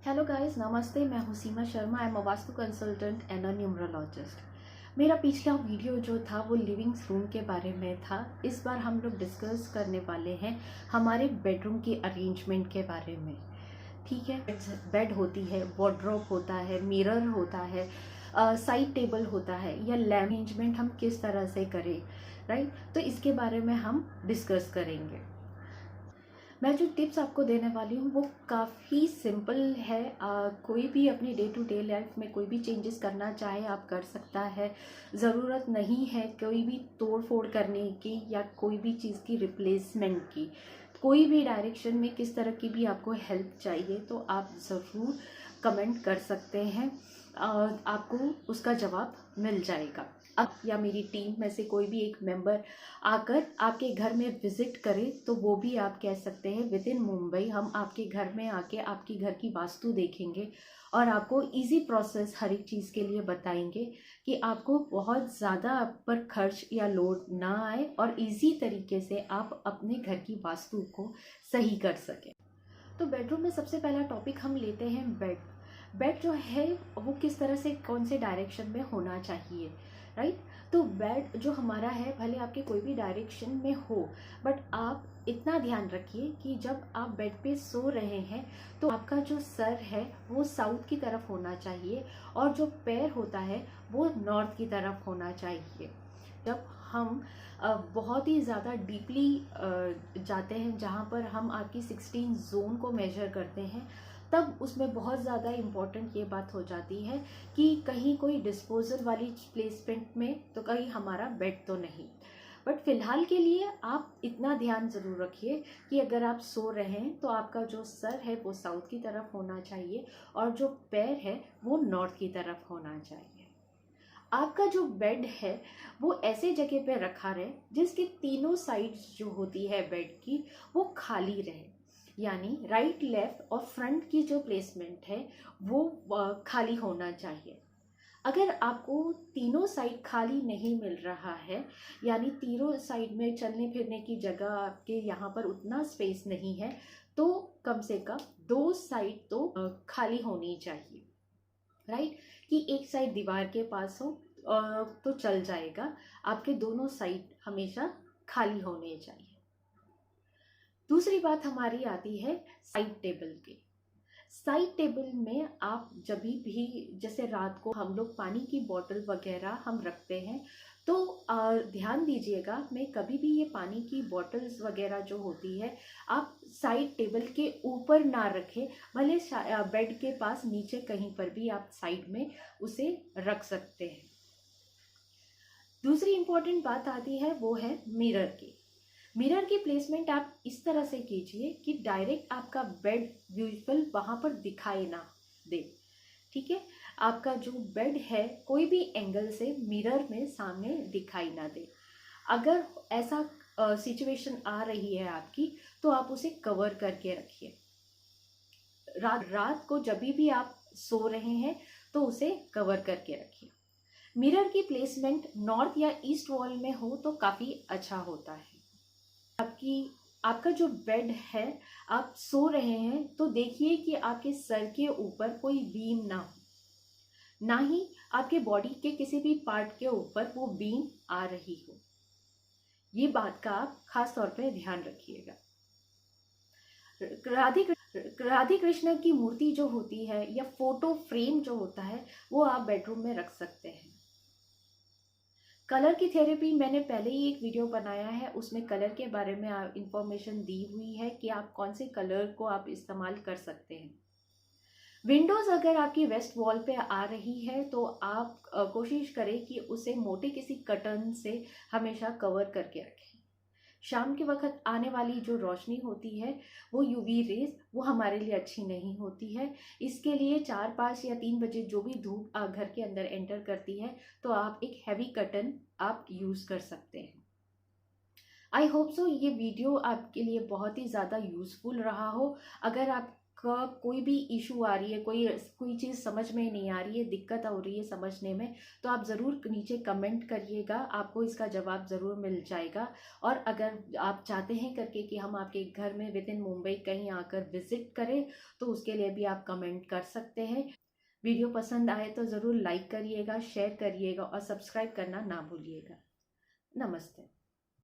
Hello guys, नमस्ते। मैं हूँ Seema Sharma. I am a vastu consultant and a numerologist. मेरा पिछला वीडियो जो था वो लिविंग रूम के बारे में था। इस बार हम लोग डिस्कस करने वाले हैं हमारे बेडरूम के अरेंजमेंट के बारे में। ठीक है, बेड होती है, वार्डरोब होता है, मिरर होता है, साइड टेबल होता है, या लैम्प अरेंजमेंट हम किस तरह से करें, राइट। तो इसके बारे में हम डिस्कस करेंगे। मैं जो टिप्स आपको देने वाली हूँ वो काफ़ी सिंपल है। कोई भी अपनी डे टू डे लाइफ में कोई भी चेंजेस करना चाहे आप कर सकता है। ज़रूरत नहीं है कोई भी तोड़ फोड़ करने की या कोई भी चीज़ की रिप्लेसमेंट की। कोई भी डायरेक्शन में किस तरह की भी आपको हेल्प चाहिए तो आप ज़रूर कमेंट कर सकते हैं। आपको उसका जवाब मिल जाएगा। अब या मेरी टीम में से कोई भी एक मेंबर आकर आपके घर में विजिट करे तो वो भी आप कह सकते हैं विद इन मुंबई हम आपके घर में आके आपकी घर की वास्तु देखेंगे और आपको इजी प्रोसेस हर एक चीज़ के लिए बताएंगे कि आपको बहुत ज़्यादा आप पर खर्च या लोड ना आए और इजी तरीके से आप अपने घर की वास्तु को सही कर सकें। तो बेडरूम में सबसे पहला टॉपिक हम लेते हैं बेड। बेड जो है वो किस तरह से कौन से डायरेक्शन में होना चाहिए, राइट। तो बेड जो हमारा है भले आपके कोई भी डायरेक्शन में हो, बट आप इतना ध्यान रखिए कि जब आप बेड पे सो रहे हैं तो आपका जो सर है वो साउथ की तरफ होना चाहिए और जो पैर होता है वो नॉर्थ की तरफ होना चाहिए। जब हम बहुत ही ज़्यादा डीपली जाते हैं जहाँ पर हम आपकी 16 जोन को मेजर करते हैं, तब उसमें बहुत ज़्यादा इम्पोर्टेंट ये बात हो जाती है कि कहीं कोई डिस्पोजल वाली प्लेसमेंट में तो कहीं हमारा बेड तो नहीं। बट फिलहाल के लिए आप इतना ध्यान ज़रूर रखिए कि अगर आप सो रहे हैं तो आपका जो सर है वो साउथ की तरफ होना चाहिए और जो पैर है वो नॉर्थ की तरफ होना चाहिए। आपका जो बेड है वो ऐसे जगह पे रखा रहे जिसकी तीनों साइड्स जो होती है बेड की वो खाली रहे, यानी राइट लेफ्ट और फ्रंट की जो प्लेसमेंट है वो खाली होना चाहिए। अगर आपको तीनों साइड खाली नहीं मिल रहा है, यानी तीनों साइड में चलने फिरने की जगह आपके यहाँ पर उतना स्पेस नहीं है, तो कम से कम दो साइड तो खाली होनी चाहिए, राइट। कि एक साइड दीवार के पास हो तो चल जाएगा, आपके दोनों साइड हमेशा खाली होने चाहिए। दूसरी बात हमारी आती है साइड टेबल की। साइड टेबल में आप जब भी जैसे रात को हम लोग पानी की बोतल वगैरह हम रखते हैं तो ध्यान दीजिएगा, मैं कभी भी ये पानी की बोतल्स वगैरह जो होती है आप साइड टेबल के ऊपर ना रखें। भले बेड के पास नीचे कहीं पर भी आप साइड में उसे रख सकते हैं। दूसरी इंपॉर्टेंट बात आती है वो है मिरर की। मिरर की प्लेसमेंट आप इस तरह से कीजिए कि डायरेक्ट आपका बेड विजुअल वहां पर दिखाई ना दे। ठीक है, आपका जो बेड है कोई भी एंगल से मिरर में सामने दिखाई ना दे। अगर ऐसा सिचुएशन आ रही है आपकी तो आप उसे कवर करके रखिए। रात रात को जब भी आप सो रहे हैं तो उसे कवर करके रखिए। मिरर की प्लेसमेंट नॉर्थ या ईस्ट वॉल में हो तो काफ़ी अच्छा होता है। आपकी आपका जो बेड है आप सो रहे हैं तो देखिए कि आपके सर के ऊपर कोई बीम ना हो, ना ही आपके बॉडी के किसी भी पार्ट के ऊपर वो बीम आ रही हो। ये बात का आप खास तौर पे ध्यान रखिएगा। राधे राधे कृष्ण की मूर्ति जो होती है या फोटो फ्रेम जो होता है वो आप बेडरूम में रख सकते हैं। कलर की थेरेपी मैंने पहले ही एक वीडियो बनाया है, उसमें कलर के बारे में इंफॉर्मेशन दी हुई है कि आप कौन से कलर को आप इस्तेमाल कर सकते हैं। विंडोज़ अगर आपकी वेस्ट वॉल पे आ रही है तो आप कोशिश करें कि उसे मोटे किसी कर्टन से हमेशा कवर करके रखें। शाम के वक्त आने वाली जो रोशनी होती है वो यूवी रेज वो हमारे लिए अच्छी नहीं होती है। इसके लिए 4-5 या 3 बजे जो भी धूप घर के अंदर एंटर करती है तो आप एक हैवी कर्टन आप यूज़ कर सकते हैं। आई होप सो ये वीडियो आपके लिए बहुत ही ज़्यादा यूज़फुल रहा हो। अगर आप आपका कोई भी इशू आ रही है, कोई चीज़ समझ में नहीं आ रही है, दिक्कत हो रही है समझने में, तो आप ज़रूर नीचे कमेंट करिएगा, आपको इसका जवाब ज़रूर मिल जाएगा। और अगर आप चाहते हैं करके कि हम आपके घर में विद इन मुंबई कहीं आकर विजिट करें, तो उसके लिए भी आप कमेंट कर सकते हैं। वीडियो पसंद आए तो ज़रूर लाइक करिएगा, शेयर करिएगा और सब्सक्राइब करना ना भूलिएगा। नमस्ते।